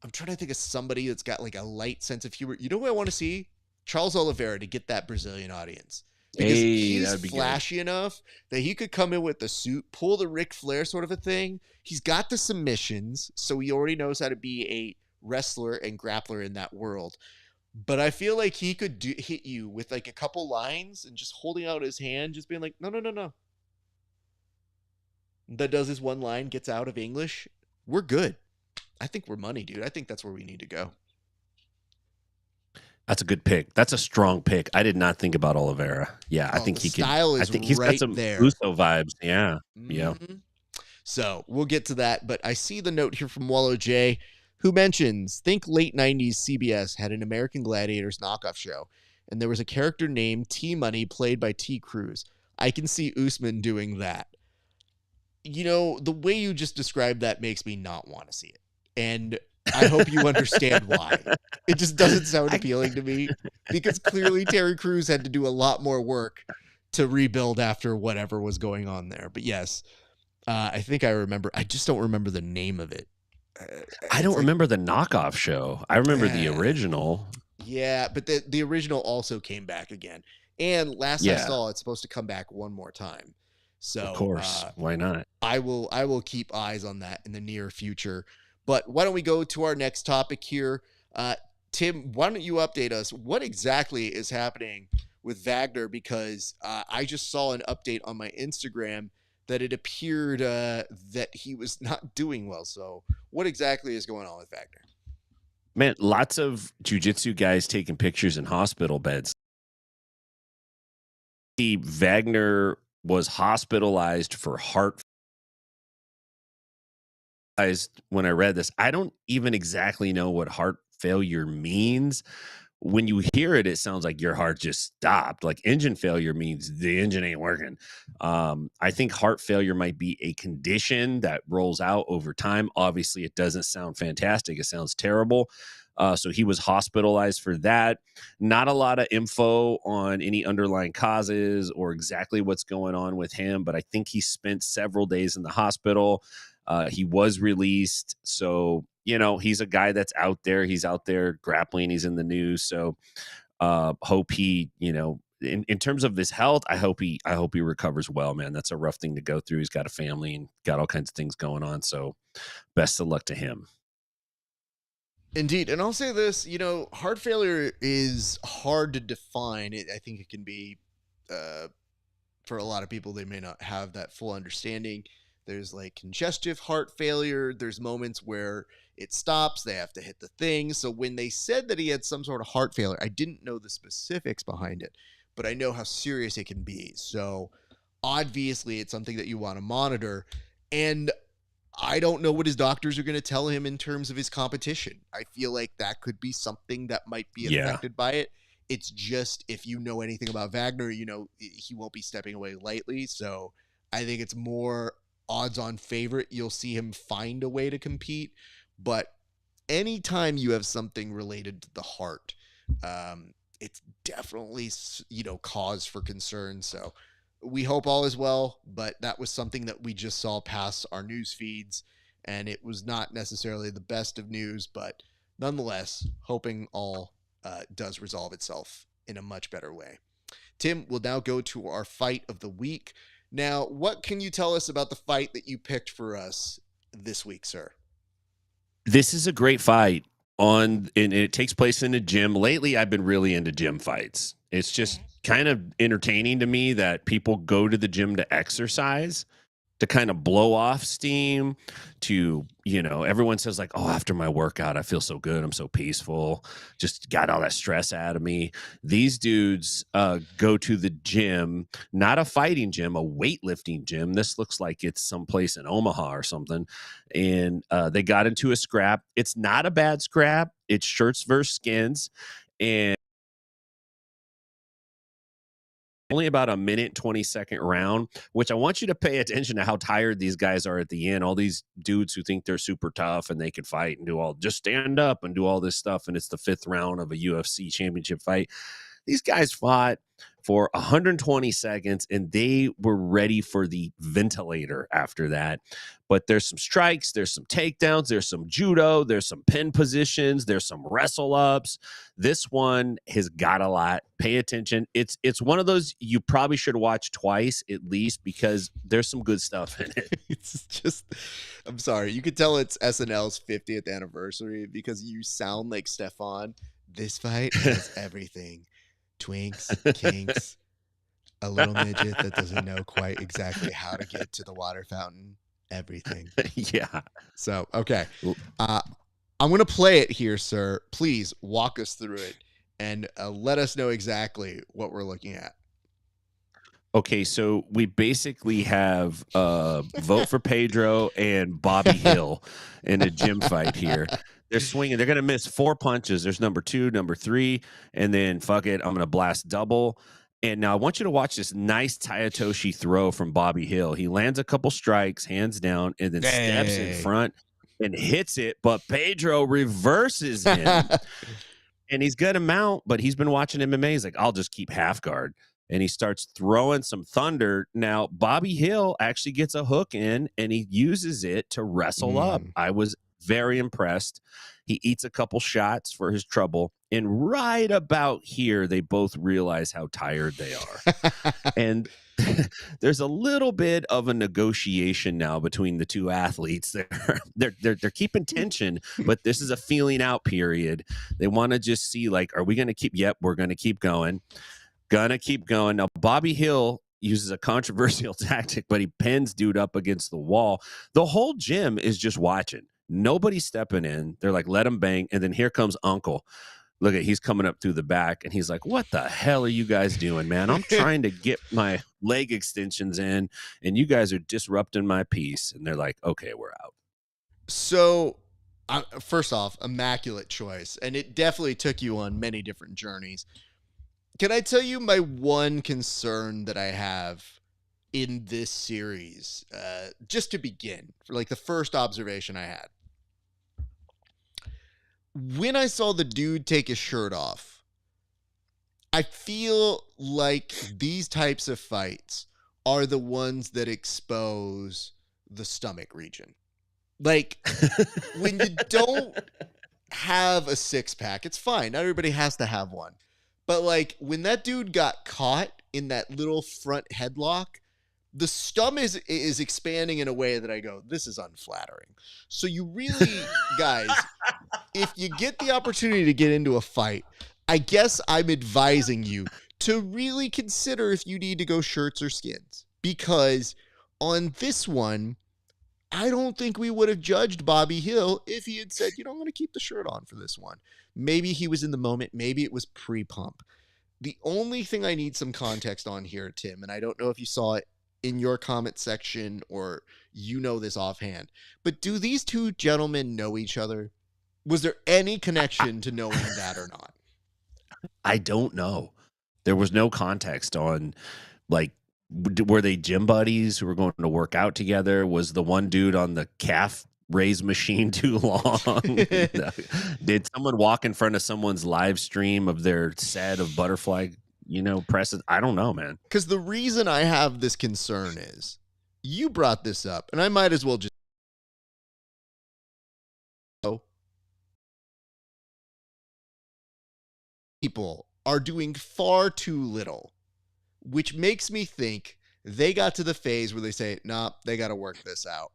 I'm trying to think of somebody that's got like a light sense of humor. You know what I want to see? Charles Oliveira to get that Brazilian audience. Because he's flashy enough that he could come in with the suit, pull the Ric Flair sort of a thing. He's got the submissions, so he already knows how to be a wrestler and grappler in that world. But I feel like he could hit you with like a couple lines and just holding out his hand, just being like, no, no, no, no. That does his one line, gets out of English. We're good. I think we're money, dude. I think that's where we need to go. That's a good pick. That's a strong pick. I did not think about Oliveira. Yeah, I think he can. I think he's got some Uso vibes. Yeah, yeah. So we'll get to that. But I see the note here from Wallow J, who mentions, think late 90s CBS had an American Gladiators knockoff show, and there was a character named T-Money played by T. Cruz. I can see Usman doing that. You know, the way you just described that makes me not want to see it. And I hope you understand why. It just doesn't sound appealing to me because clearly Terry Crews had to do a lot more work to rebuild after whatever was going on there. But yes, I think I remember. I just don't remember the name of it. I don't remember the knockoff show. I remember the original. Yeah, but the original also came back again. And last I saw, it's supposed to come back one more time. So of course, why not? I will keep eyes on that in the near future. But why don't we go to our next topic here? Tim, why don't you update us? What exactly is happening with Wagner? Because I just saw an update on my Instagram that it appeared that he was not doing well. So what exactly is going on with Wagner? Man, lots of jiu-jitsu guys taking pictures in hospital beds. Wagner was hospitalized for heart. When I read this, I don't even exactly know what heart failure means. When you hear it, it sounds like your heart just stopped. Like engine failure means the engine ain't working. I think heart failure might be a condition that rolls out over time. Obviously, it doesn't sound fantastic. It sounds terrible. So he was hospitalized for that. Not a lot of info on any underlying causes or exactly what's going on with him, but I think he spent several days in the hospital. He was released. So, you know, he's a guy that's out there. He's out there grappling. He's in the news. So hope he, you know, in terms of his health, I hope he recovers well, man. That's a rough thing to go through. He's got a family and got all kinds of things going on. So best of luck to him. Indeed. And I'll say this, you know, heart failure is hard to define. I think it can be, for a lot of people, they may not have that full understanding. There's like congestive heart failure. There's moments where it stops. They have to hit the thing. So when they said that he had some sort of heart failure, I didn't know the specifics behind it, but I know how serious it can be. So obviously it's something that you want to monitor. And I don't know what his doctors are going to tell him in terms of his competition. I feel like that could be something that might be affected by it. It's just, if you know anything about Wagner, you know, he won't be stepping away lightly. So I think it's more odds-on favorite. You'll see him find a way to compete. But anytime you have something related to the heart, it's definitely, you know, cause for concern. So we hope all is well, but that was something that we just saw pass our news feeds, and it was not necessarily the best of news, but nonetheless, hoping all does resolve itself in a much better way. Tim, we'll now go to our fight of the week. Now, what can you tell us about the fight that you picked for us this week, sir? This is a great fight and it takes place in a gym. Lately, I've been really into gym fights. It's just kind of entertaining to me that people go to the gym to exercise, to kind of blow off steam, to, everyone says like, oh, after my workout, I feel so good. I'm so peaceful. Just got all that stress out of me. These dudes go to the gym, not a fighting gym, a weightlifting gym. This looks like it's someplace in Omaha or something. And they got into a scrap. It's not a bad scrap. It's shirts versus skins. And only about a minute 20-second round, which I want you to pay attention to how tired these guys are at the end. All these dudes who think they're super tough and they can fight and just stand up and do all this stuff, and it's the 5th round of a UFC championship fight. These guys fought for 120 seconds and they were ready for the ventilator after that. But there's some strikes, there's some takedowns, there's some judo, there's some pin positions, there's some wrestle ups. This one has got a lot. Pay attention. It's one of those you probably should watch twice at least, because there's some good stuff in it. It's just, I'm sorry. You could tell it's SNL's 50th anniversary because you sound like Stefan. This fight has everything. Twinks, kinks, a little midget that doesn't know quite exactly how to get to the water fountain, everything. Yeah. So, okay. I'm going to play it here, sir. Please walk us through it and let us know exactly what we're looking at. Okay, so we basically have vote for Pedro and Bobby Hill in a gym fight here. They're swinging. They're going to miss 4 punches. There's number 2, number 3, and then fuck it, I'm going to blast double. And now I want you to watch this nice Tayatoshi throw from Bobby Hill. He lands a couple strikes, hands down, and then steps in front and hits it, but Pedro reverses him. And he's going to mount, but he's been watching MMA. He's like, I'll just keep half guard. And he starts throwing some thunder. Now, Bobby Hill actually gets a hook in, and he uses it to wrestle up. I was very impressed. He eats a couple shots for his trouble. And right about here, they both realize how tired they are. And there's a little bit of a negotiation now between the two athletes. They're keeping tension, but this is a feeling out period. They want to just see, like, are we going to keep? Yep, we're going to keep going. Gonna keep going. Now, Bobby Hill uses a controversial tactic, but he pins dude up against the wall. The whole gym is just watching. Nobody's stepping in. They're like, let him bang. And then here comes Uncle. Look at, he's coming up through the back, and he's like, what the hell are you guys doing, man? I'm trying to get my leg extensions in, and you guys are disrupting my peace. And they're like, okay, we're out. So, first off, immaculate choice. And it definitely took you on many different journeys. Can I tell you my one concern that I have in this series? Just to begin, for like the first observation I had. When I saw the dude take his shirt off, I feel like these types of fights are the ones that expose the stomach region. Like, when you don't have a six-pack, it's fine. Not everybody has to have one. But, like, when that dude got caught in that little front headlock, the stomach is expanding in a way that I go, this is unflattering. So you really, guys, if you get the opportunity to get into a fight, I guess I'm advising you to really consider if you need to go shirts or skins. Because on this one, I don't think we would have judged Bobby Hill if he had said, I'm going to keep the shirt on for this one. Maybe he was in the moment. Maybe it was pre-pump. The only thing I need some context on here, Tim, and I don't know if you saw it in your comment section or this offhand, but do these two gentlemen know each other? Was there any connection to knowing that or not? I don't know. There was no context on, like, were they gym buddies who were going to work out together? Was the one dude on the calf raise machine too long? Did someone walk in front of someone's live stream of their set of butterfly, presses? I don't know, man. Because the reason I have this concern is you brought this up, and I might as well just people are doing far too little, which makes me think they got to the phase where they say, nah, they got to work this out.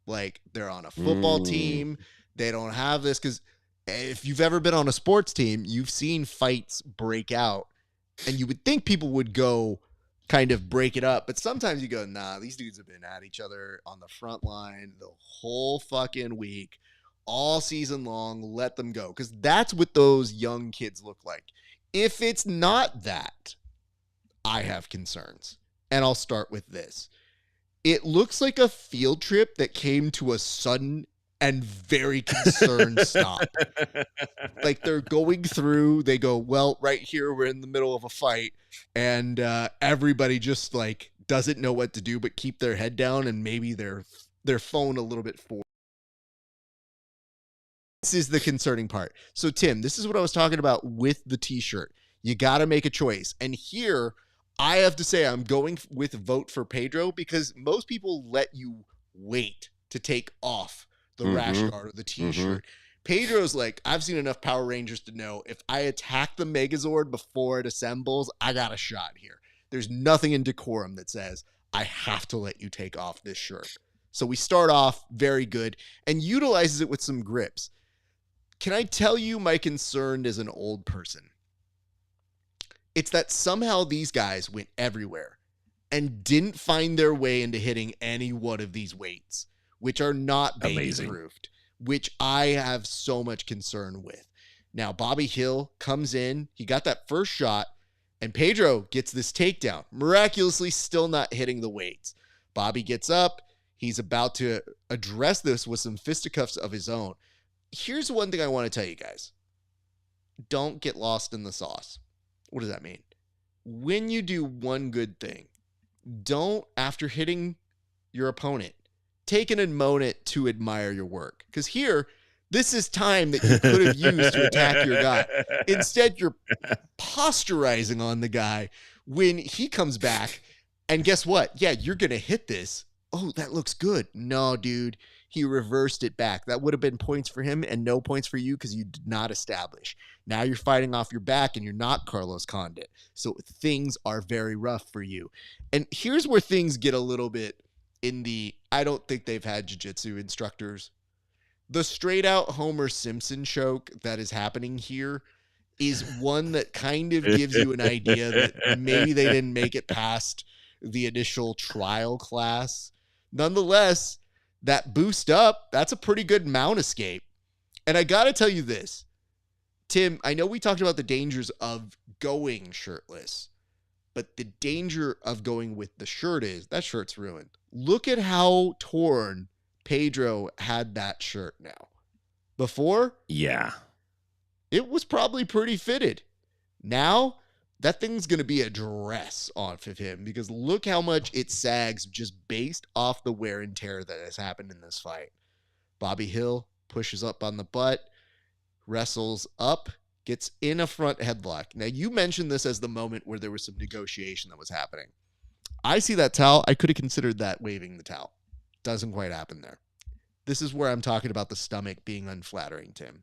Like, they're on a football team. They don't have this. Because if you've ever been on a sports team, you've seen fights break out And you would think people would go kind of break it up, but sometimes you go, nah, these dudes have been at each other on the front line the whole fucking week, all season long. Let them go, because that's what those young kids look like. If it's not that, I have concerns. And I'll start with this. It looks like a field trip that came to a sudden and very concerned stop. Like they're going through, they go, well, right here, we're in the middle of a fight, and everybody just like doesn't know what to do but keep their head down and maybe their phone a little bit forward. This is the concerning part. So, Tim, this is what I was talking about with the t-shirt. You got to make a choice. And here, I have to say I'm going with vote for Pedro, because most people let you wait to take off the rash guard or the t-shirt. Pedro's like, I've seen enough Power Rangers to know if I attack the Megazord before it assembles, I got a shot here. There's nothing in decorum that says I have to let you take off this shirt. So we start off very good and utilizes it with some grips. Can I tell you my concern as an old person? It's that somehow these guys went everywhere and didn't find their way into hitting any one of these weights, which are not baby-proofed, which I have so much concern with. Now, Bobby Hill comes in. He got that first shot, and Pedro gets this takedown. Miraculously still not hitting the weights. Bobby gets up. He's about to address this with some fisticuffs of his own. Here's one thing I want to tell you guys. Don't get lost in the sauce. What does that mean? When you do one good thing, don't, after hitting your opponent, take a moment to admire your work. Because here, this is time that you could have used to attack your guy. Instead, you're posturizing on the guy when he comes back. And guess what? Yeah, you're going to hit this. Oh, that looks good. No, dude. He reversed it back. That would have been points for him and no points for you because you did not establish. Now you're fighting off your back and you're not Carlos Condit. So things are very rough for you. And here's where things get a little bit in the, I don't think they've had jiu-jitsu instructors. The straight out Homer Simpson choke that is happening here is one that kind of gives you an idea that maybe they didn't make it past the initial trial class. Nonetheless, that boost up, that's a pretty good mount escape. And I got to tell you this, Tim, I know we talked about the dangers of going shirtless, but the danger of going with the shirt is that shirt's ruined. Look at how torn Pedro had that shirt now. Before, yeah, it was probably pretty fitted. Now, that thing's going to be a dress off of him because look how much it sags just based off the wear and tear that has happened in this fight. Bobby Hill pushes up on the butt, wrestles up, gets in a front headlock. Now, you mentioned this as the moment where there was some negotiation that was happening. I see that towel. I could have considered that waving the towel. Doesn't quite happen there. This is where I'm talking about the stomach being unflattering, Tim.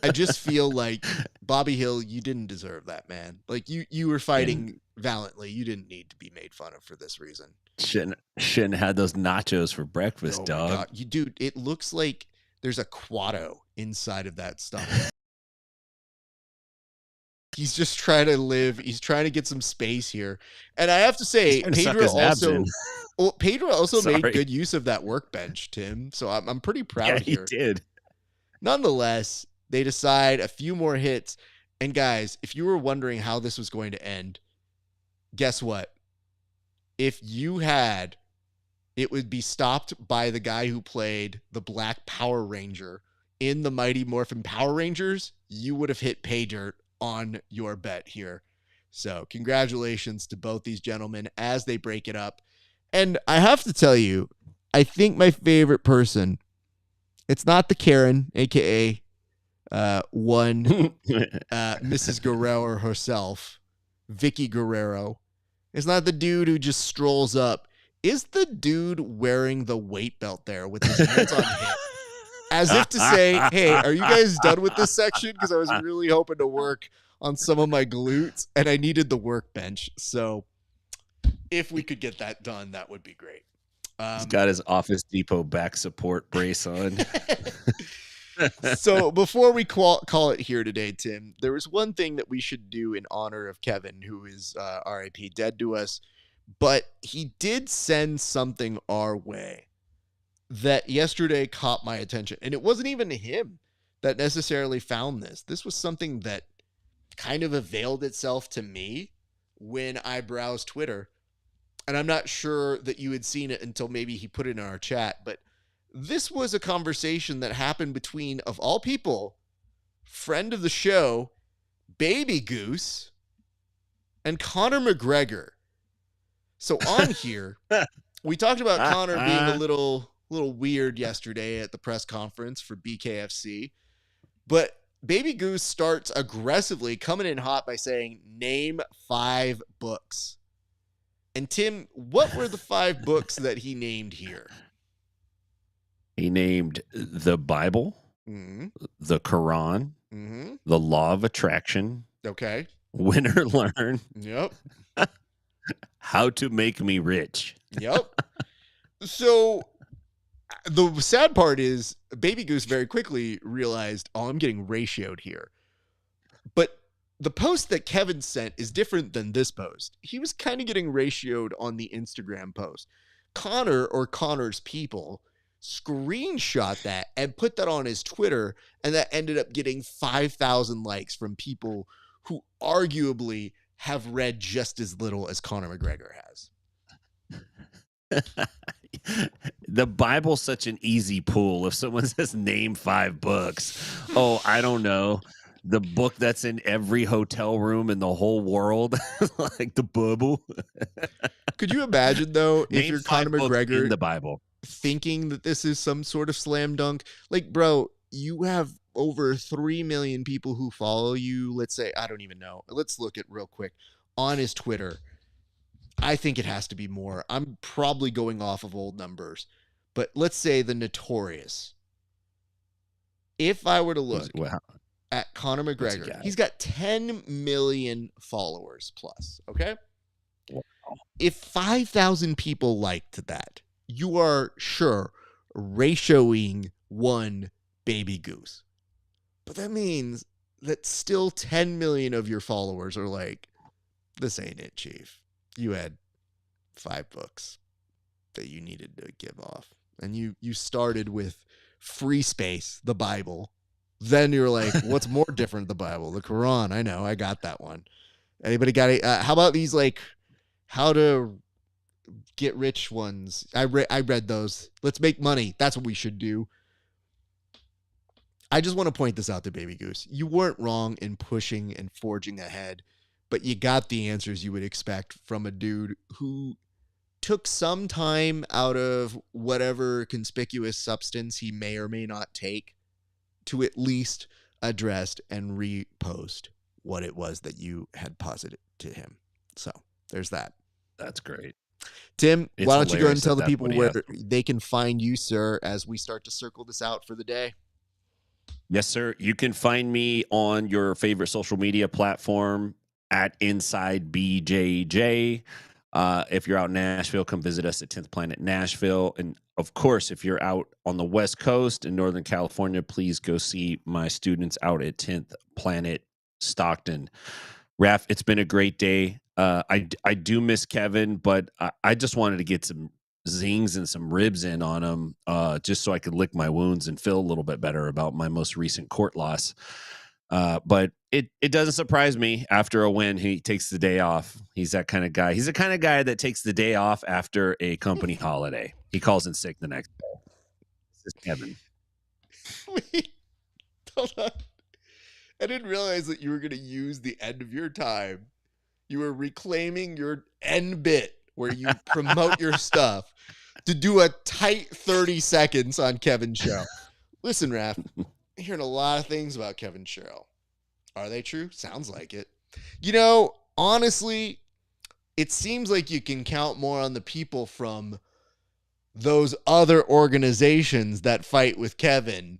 I just feel like Bobby Hill, you didn't deserve that, man. Like you were fighting valiantly. You didn't need to be made fun of for this reason. Shouldn't have had those nachos for breakfast, dog. Dude, it looks like there's a Quado inside of that stomach. He's just trying to live. He's trying to get some space here. And I have to say, Pedro also made good use of that workbench, Tim. So I'm pretty proud here. He did. Nonetheless, they decide a few more hits. And guys, if you were wondering how this was going to end, guess what? If you had, it would be stopped by the guy who played the Black Power Ranger in the Mighty Morphin Power Rangers. You would have hit pay dirt on your bet here. So congratulations to both these gentlemen as they break it up. And I have to tell you, I think my favorite person, it's not the Karen, a.k.a. Mrs. Guerrero herself, Vicky Guerrero. It's not the dude who just strolls up. Is the dude wearing the weight belt there with his hands on hip? As if to say, hey, are you guys done with this section? Because I was really hoping to work on some of my glutes, and I needed the workbench. So if we could get that done, that would be great. He's got his Office Depot back support brace on. So before we call it here today, Tim, there was one thing that we should do in honor of Kevin, who is RIP, dead to us. But he did send something our way that yesterday caught my attention. And it wasn't even him that necessarily found this. This was something that kind of availed itself to me when I browsed Twitter. And I'm not sure that you had seen it until maybe he put it in our chat. But this was a conversation that happened between, of all people, friend of the show, Baby Goose, and Conor McGregor. So on here, we talked about Conor being a little weird yesterday at the press conference for BKFC. But Baby Goose starts aggressively coming in hot by saying, name 5 books. And Tim, what were the 5 books that he named here? He named the Bible, the Quran, the Law of Attraction. Okay. Win or Learn. Yep. How to Make Me Rich. Yep. So the sad part is Baby Goose very quickly realized, oh, I'm getting ratioed here. But the post that Kevin sent is different than this post. He was kind of getting ratioed on the Instagram post. Conor, or Conor's people, screenshot that and put that on his Twitter, and that ended up getting 5,000 likes from people who arguably have read just as little as Conor McGregor has. The Bible's such an easy pull. If someone says name 5 books, oh, I don't know. The book that's in every hotel room in the whole world, like the Bible. Could you imagine, though, if Name you're 5 Conor books McGregor in the Bible, thinking that this is some sort of slam dunk? Like, bro, you have over 3 million people who follow you. Let's say, I don't even know. Let's look at real quick on his Twitter. I think it has to be more. I'm probably going off of old numbers, but let's say the Notorious. If I were to look at Conor McGregor, he's got 10 million followers plus. Okay. Wow. If 5,000 people liked that, you are sure ratioing one Baby Goose. But that means that still 10 million of your followers are like, this ain't it, Chief. You had 5 books that you needed to give off. And you started with Free Space, the Bible. Then you're like, what's more different, the Bible? The Quran. I know. I got that one. Anybody got it? How about these, like, how to get rich ones? I read those. Let's make money. That's what we should do. I just want to point this out to Baby Goose. You weren't wrong in pushing and forging ahead, but you got the answers you would expect from a dude who took some time out of whatever conspicuous substance he may or may not take to at least address and repost what it was that you had posited to him. So there's that. That's great. Tim, why don't you go ahead and tell the people where they can find you, sir, as we start to circle this out for the day? Yes, sir. You can find me on your favorite social media platform at Inside BJJ. If you're out in Nashville, come visit us at 10th Planet Nashville. And of course, if you're out on the West Coast in Northern California, please go see my students out at 10th Planet Stockton. Raf, it's been a great day. I do miss Kevin, but I just wanted to get some zings and some ribs in on him, just so I could lick my wounds and feel a little bit better about my most recent court loss. But it doesn't surprise me. After a win, he takes the day off. He's that kind of guy. He's the kind of guy that takes the day off after a company holiday. He calls in sick the next day. This is Kevin. Wait, hold on. I didn't realize that you were going to use the end of your time. You were reclaiming your end bit where you promote your stuff to do a tight 30 seconds on Kevin Sherrill. Listen, Raph, I'm hearing a lot of things about Kevin Sherrill. Are they true? Sounds like it. You know, honestly, it seems like you can count more on the people from those other organizations that fight with Kevin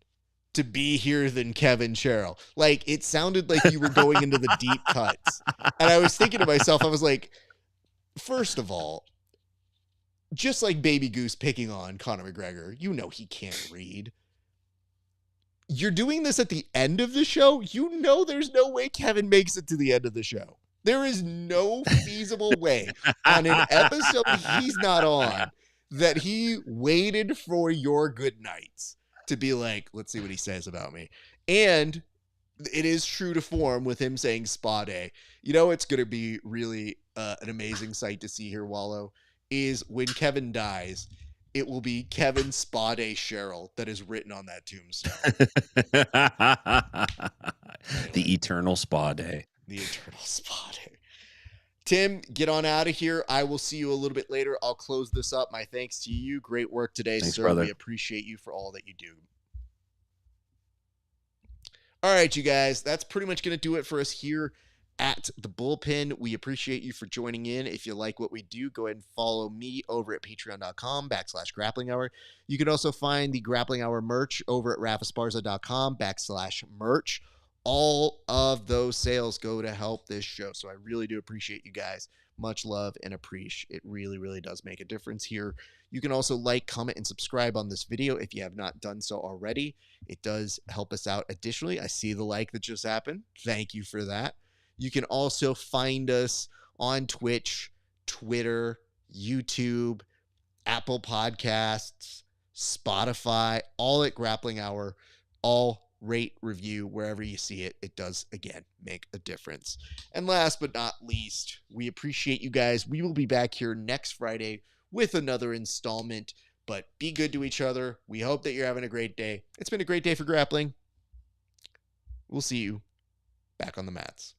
to be here than Kevin Sherrill. Like, it sounded like you were going into the deep cuts. And I was thinking to myself, I was like, first of all, just like Baby Goose picking on Conor McGregor, you know he can't read. you're doing this at the end of the show. You know there's no way Kevin makes it to the end of the show. There is no feasible way on an episode he's not on that he waited for your good nights to be like, let's see what he says about me. And it is true to form with him saying spa day. You know, it's going to be really an amazing sight to see here, Wallow, is when Kevin dies, it will be Kevin Spa Day Sherrill that is written on that tombstone. Anyway, the eternal spa day. The eternal spa day. Tim, get on out of here. I will see you a little bit later. I'll close this up. My thanks to you. Great work today, Thanks, sir. brother. We appreciate you for all that you do. All right, you guys, that's pretty much going to do it for us here at the Bullpen. We appreciate you for joining in. If you like what we do, go ahead and follow me over at patreon.com/grappling hour. You can also find the Grappling Hour merch over at rafesparza.com/merch. All of those sales go to help this show. So I really do appreciate you guys. Much love and appreciate. It really, really does make a difference here. You can also like, comment, and subscribe on this video if you have not done so already. It does help us out additionally. I see the like that just happened. Thank you for that. You can also find us on Twitch, Twitter, YouTube, Apple Podcasts, Spotify, all at Grappling Hour. All rate, review, wherever you see it. It does, again, make a difference. And last but not least, we appreciate you guys. We will be back here next Friday with another installment, but be good to each other. We hope that you're having a great day. It's been a great day for grappling. We'll see you back on the mats.